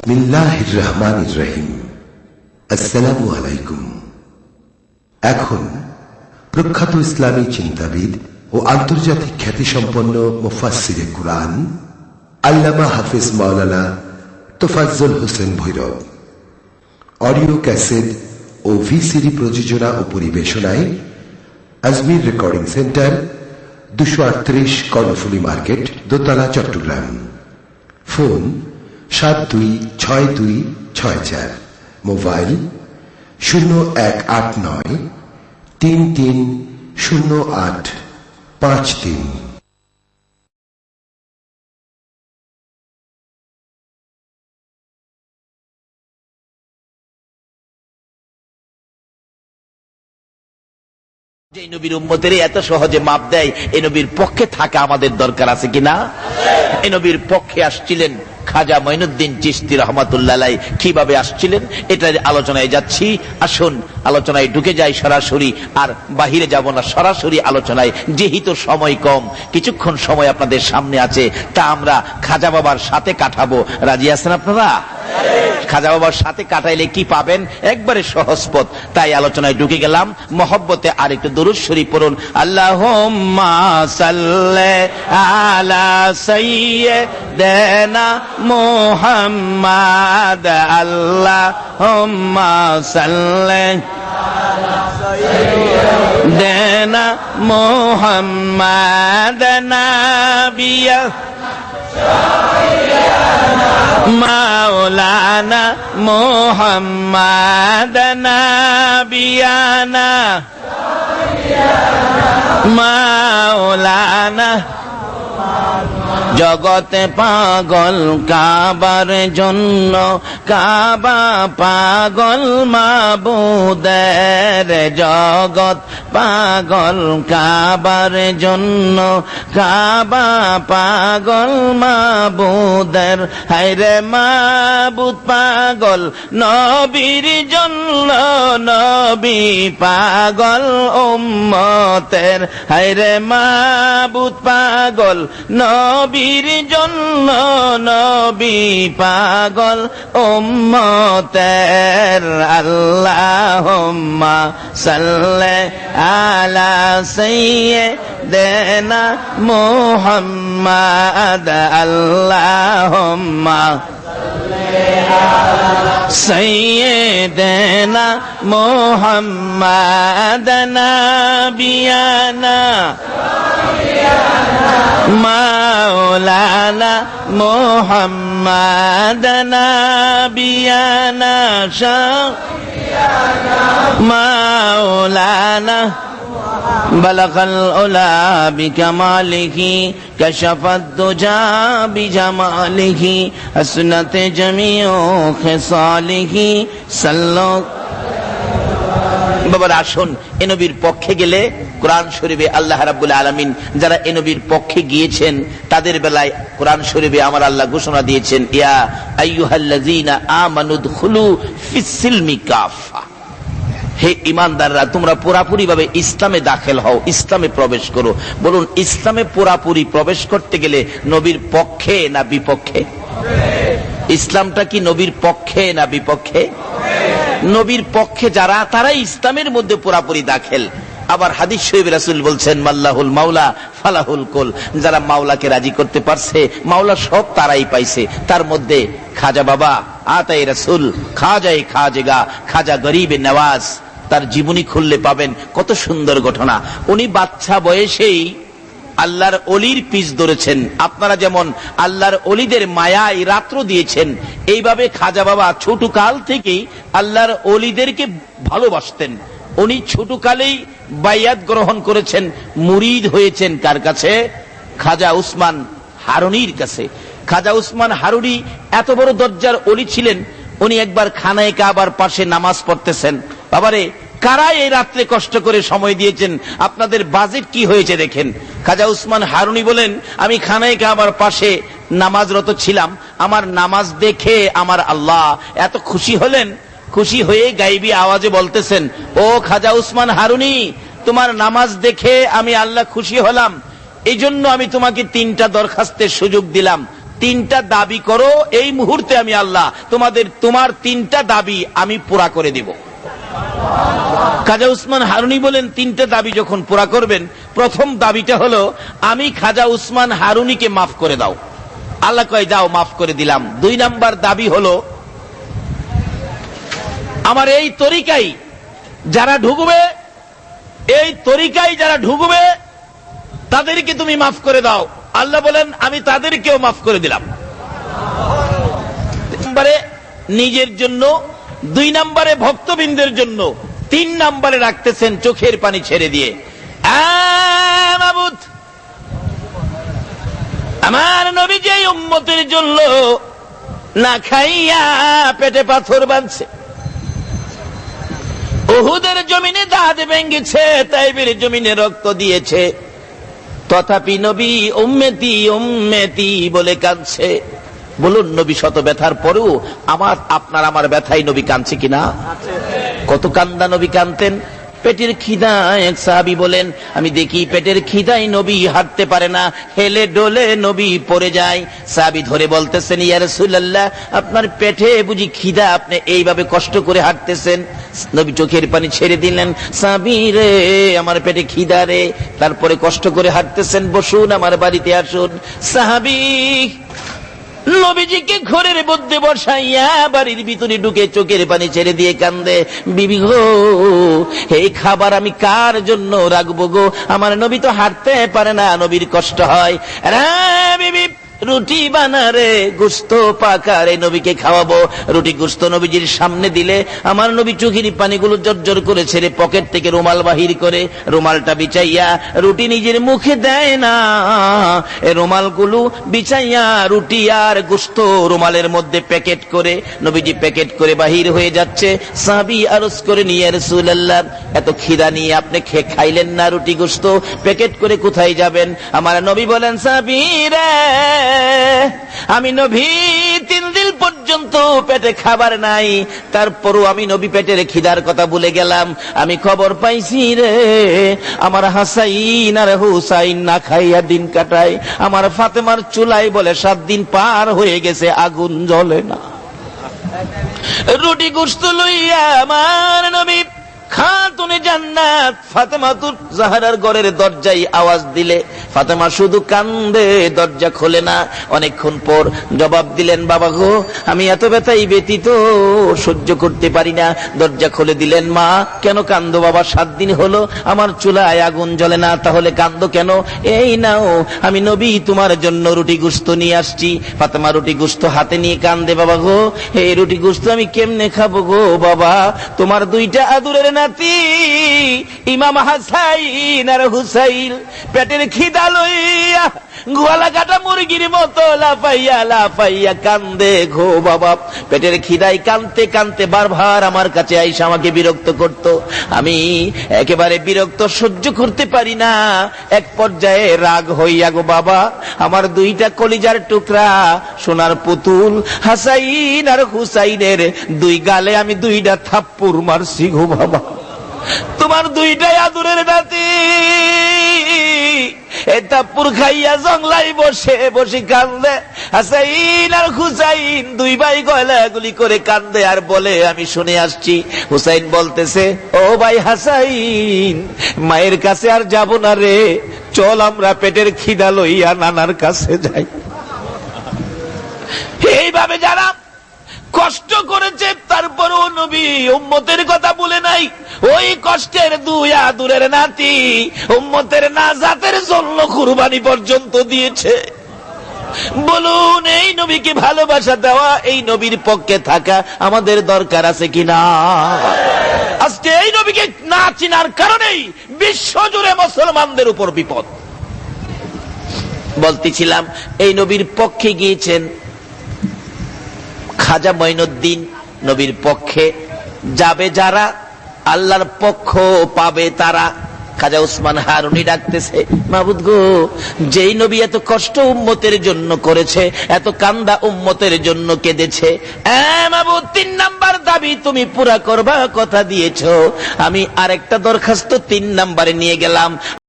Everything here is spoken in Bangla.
বিসমিল্লাহির রহমানির রহিম। আসসালামু আলাইকুম। এখন প্রখ্যাত ইসলামী চিন্তাবিদ ও আন্তর্জাতিক খ্যাতিসম্পন্ন মুফাসসিরে কুরআন আল্লামা হাফিজ মাওলানা তোফাজ্জল হোসেন ভৈরব অডিও ক্যাসেট ও ভিসিডি প্রযোজনা ও পরিবেশনায় Ajmir recording centre, 238 Karnaphuli market, দোতলা, চট্টগ্রাম। Phone 726264, mobile 0189330853। যে নবীর উম্মতের এত সহজে মাপ দেয়, এই নবীর পক্ষে থাকা আমাদের দরকার আছে কিনা? এই নবীর পক্ষে আসছিলেন খাজা মঈনুদ্দিন চিশতি রহমাতুল্লাহ আলাইহি। কিভাবে আসছিলেন এটার আলোচনায় যাচ্ছি। আসুন আলোচনায় ঢুকে যাই সরাসরি, আর বাহিরে যাব না, সরাসরি আলোচনায়। যেহেতু সময় কম, কিছুক্ষণ সময় আপনাদের সামনে আছে, তা আমরা খাজা বাবার সাথে কাটাবো। রাজি আছেন আপনারা? খাজা বাবার সাথে কাটাইলে কি পাবেন? একবারে সহজ পথ। তাই আলোচনায় ঢুকে গেলাম। মহব্বতে আর একটু দরুদ শরীফ পড়ুন। আল্লাহুম্মা সাল্লি আলা সাইয়্যিদিনা মুহাম্মাদ। আল্লাহুম্মা সাল্লি আলা সাইয়্যিদিনা মুহাম্মাদ নাবিয়া মাওলানা মুহাম্মাদ নাবিয়ানা মাওলানা। জগতে পাগল কাবার জন্য, কাবা পাগল মাবুদের। জগৎ পাগল কাবার জন্য, কাবা পাগল মাবুদের। হায়রে মাবুদ পাগল নবীর জন্য, নবী পাগল উম্মতের। হায়রে মাবুদ পাগল নবীর জন্য, নবী পাগল উম্মতের। আল্লাহুম্মা সাল্লি আলা সাইয়্যিদিনা মুহাম্মাদ। আল্লাহুম্মা সাইয়্যিদিনা মুহাম্মাদ নাবিয়ানা মাওলানা মুহাম্মাদ নাবিয়ানা মাওলানা। বালাগাল উলা বিকামালিহি কাশাফাদ দুজা বিজামালিহি হাসনাতে জামিউ খিসালিহি সাল্লাল্লাহু। বাবার আসুন, এ নবীর পক্ষে গেলে কোরআন শরীফে আল্লাহ রাব্বুল আলামিন যারা এ নবীর পক্ষে গিয়েছেন তাদের বেলায় কোরআন শরীফে আমার আল্লাহ ঘোষণা দিয়েছেন, ইয়া আইয়ুহাল্লাযীনা আমানু দুখুলু ফিস-সিলমি কাফা। হে ঈমানদাররা, তোমরা পুরাপুরি ভাবে ইসলামে দাখিল হও, ইসলামে প্রবেশ করো। বলুন, ইসলামে পুরাপুরি প্রবেশ করতে গেলে নবীর পক্ষে না বিপক্ষে? ইসলামটা কি নবীর পক্ষে না বিপক্ষে? নবীর পক্ষে যারা, তারাই ইসলামের মধ্যে পুরাপুরি দাখিল। আবার হাদিস শরীফে রাসূল বলছেন, মাল্লাহুল মাওলা ফালাহুল কুল। যারা মাওলাকে রাজি করতে পারছে, মাওলা সব তারাই পাইছে। তার মধ্যে খাজা বাবা আতায়ে রাসূল, খাজায়ে খাজেগা, খাজা গরিবে নওয়াজ। তার জীবনী খুললে পাবেন কত সুন্দর ঘটনা। উনি বাচ্চা বয়সেই আল্লাহর অলির পিছ ধরেছেন। আপনারা যেমন আল্লাহর অলিদের মায়ায় রাত্র দিয়েছেন, এইভাবে খাজা বাবা ছোট কাল থেকেই আল্লাহর অলিদেরকে ভালোবাসতেন। উনি ছোট কালেই বাইয়াত গ্রহণ করেছেন, মুরিদ হয়েছেন কার কাছে? খাজা উসমান হারুনির কাছে। খাজা উসমান হারুনি এত বড় দরজার অলি ছিলেন। উনি একবার খানায়ে কাবার পাশে নামাজ পড়তেছেন। বাবারে, কারা এই রাত্রে কষ্ট করে সময় দিয়েছেন? আপনাদের বাজেট কি হয়েছে দেখেন। খাজা উসমান হারুনি বলেন, আমি খানায়ে কাবার পাশে নামাজরত ছিলাম, আমার নামাজ দেখে আমার আল্লাহ এত খুশি হলেন, খুশি হয়ে গাইবি আওয়াজে বলতেছেন, ও খাজা উসমান হারুনি, তোমার নামাজ দেখে আমি আল্লাহ খুশি হলাম, এই জন্য আমি তোমাকে 3টা দরখাস্তের সুযোগ দিলাম। তিনটা দাবি করো, এই মুহূর্তে আমি আল্লাহ তোমার তিনটা দাবি আমি পুরা করে দিব। খাজা উসমান হারুনি বলেন, তিনটা দাবি যখন পুরা করবেন, প্রথম দাবিটা হলো আমি খাজা উসমান হারুনিকে মাফ করে দাও। আল্লাহ কয় যাও, মাফ করে দিলাম। 2 নাম্বার দাবি হলো আমার এই তরিকায় যারা ঢুকবে তাদেরকে তুমি মাফ করে দাও। আল্লাহ বলেন আমি তাদেরকেও মাফ করে দিলাম। নম্বরে নিজের জন্য, 2 নম্বরে ভক্তবৃন্দের জন্য, 3 নম্বরে রাখতেছেন চোখের পানি ছেড়ে দিয়ে, মাবুদ আমার নবী যে উম্মতের জন্য না খাইয়া পেটে পাথর বাঁধছে, উহুদের জমিনে দাঁত ভেঙেছে, তাইবের জমিনে রক্ত দিয়েছে, তথাপি নবী উম্মতি উম্মতি বলে কাঁদছে। বলুন, নবী শত ব্যথার পরেও আমার ব্যথায় নবী কাঁদছে কিনা? কত কান্দা নবী কাঁদতেন। পেটের খিদা, এক সাহাবী বলেন আমি দেখি পেটের খিদায় নবী হাঁটতে পারে না, হেলে ডোলে নবী পড়ে যায়। সাহাবী ধরে বলতেছেন, ইয়া রাসূলুল্লাহ, আপনার পেটে বুঝি খিদা, আপনি এইভাবে কষ্ট করে হাঁটতেছেন? নবী চোখের পানি ছেড়ে দিলেন, সাহাবী রে আমার পেটে খিদা রে, তারপরে কষ্ট করে হাঁটতেছেন, বসুন আমার বাড়িতে আসুন। সাহাবী নবীজিকে ঘরের মধ্যে বসাইয়া বাড়ির ভিতরে ঢুকে চোখের পানি ছেড়ে দিয়ে কান্দে, বিবি গো এই খাবার আমি কার জন্য রাখবো গো? আমার নবী তো হাঁটতে পারে না, নবীর কষ্ট হয়। বিবি রুটি বানারে, গোস্ত পাকারে, নবীকে খাওয়াবো। রুটি গোস্ত নবীজির সামনে দিলে আমার নবী চোখের পানিগুলো জর্জর করে ছেড়ে পকেট থেকে রুমাল বাহির করে রুমালটা বিছাইয়া রুটি নিজের মুখে দেয় না, এই রুমালগুলো বিছাইয়া রুটি আর গোস্ত রুমালের মধ্যে প্যাকেট করে নবীজি প্যাকেট করে বাহির হয়ে যাচ্ছে। সাহাবী আরজ করে নিয়ে, রাসূলুল্লাহ এত খিদা নিয়ে আপনি খাইলেন না রুটি গোস্ত, প্যাকেট করে কোথায় যাবেন? আমার নবী বলেন, সাহাবী রে আমি নবী 3 দিন পর্যন্ত পেটে খাবার নাই, তারপরও আমি নবী পেটের খিদার কথা ভুলে গেলাম। আমি খবর পাইছি রে আমার হাসাইন আর হুসাইন না খাইয়া দিন কাটায়, আমার ফাতেমার চুলাই বলে 7 দিন পার হয়ে গেছে, আগুন জ্বলে না। রুটি গোশত লইয়া আমার নবী খাতুনে জান্নাত ফাতেমাতুর জাহরার ঘরের দরজায় আওয়াজ দিলে ফাতেমা শুধু কান্দে, দরজা খোলে না। অনেকক্ষণ পর জবাব দিলেন, বাবা গো আমি এত ব্যথাই ব্যতীত সহ্য করতে পারি না। দরজা খুলে দিলেন, মা কেন কান্দো বাবা? 7 দিন হলো আমার চুলায় আগুন জ্বলে না, তাহলে কান্দো কেন? এই নাও আমি নবী তোমার জন্য রুটি গোশত নিয়ে আসছি। ফাতেমা রুটি গোশত হাতে নিয়ে কান্দে, বাবা গো এই রুটি গোশত আমি কেমনে খাবো গো বাবা? তোমার 2টা আদুরের নাতি ইমাম হাসাইন আর হুসাইন পেটের খিদা লইয়া গোয়ালা কাটা মুরগির মতো লাফাইয়া লাফাইয়া কান্দে গো বাবা। পেটের খিদায় কানতে কানতে বারবার আমার কাছে আইসা আমাকে বিরক্ত করত। আমি একেবারে বিরক্ত সহ্য করতে পারি না। এক পর্যায়ে রাগ হইয়া গো বাবা আমার 2টা কলিজার টুকরা সোনার পুতুল হাসাইন আর হুসাইনের 2 গালে আমি 2টা থাপ্পড় মারছি গো বাবা। তোমার 2টাই আদুরের নাতি এই থাপ্পড় খাইয়া জংলায় বসে বসে কান্দে। হাসাইন আর হুসাইন 2 ভাই গলাগুলি করে কান্দে আর বলে, আমি শুনে আসছি। হুসাইন বলতেছে, ও ভাই হাসাইন মায়ের কাছে আর যাব না রে, চল আমরা পেটের খিদা লইয়া নানার কাছে যাই। এইভাবে যারা কষ্ট করেছে তারপরও নবী উম্মতের কথা বলে নাই। ওই কষ্টের 2 আদুরের নাতি উম্মতের নাজাতের জন্য কুরবানি পর্যন্ত দিয়েছে। বলুন এই নবীকে ভালোবাসা দেওয়া, এই নবীর পক্ষে থাকা আমাদের দরকার আছে কিনা? আজকে এই নবীকে না চিনার কারণেই বিশ্বজুড়ে মুসলমানদের উপর বিপদ। বলতেছিলাম এই নবীর পক্ষে গিয়েছেন খাজা মঈনুদ্দিন, নবীর পক্ষে যাবে যারা আল্লাহর পক্ষ পাবে তারা। খাজা উসমান হারুনি ডাকতেছে, মাবুদ গো যেই নবী এত কষ্ট উম্মতের জন্য করেছে, এত কান্দা উম্মতের জন্য কেঁদেছে, মাবুদ 3 নাম্বার দাবি তুমি পুরা করবা কথা দিয়েছো। আমি আরেকটা দরখাস্ত 3 নাম্বারে নিয়ে গেলাম।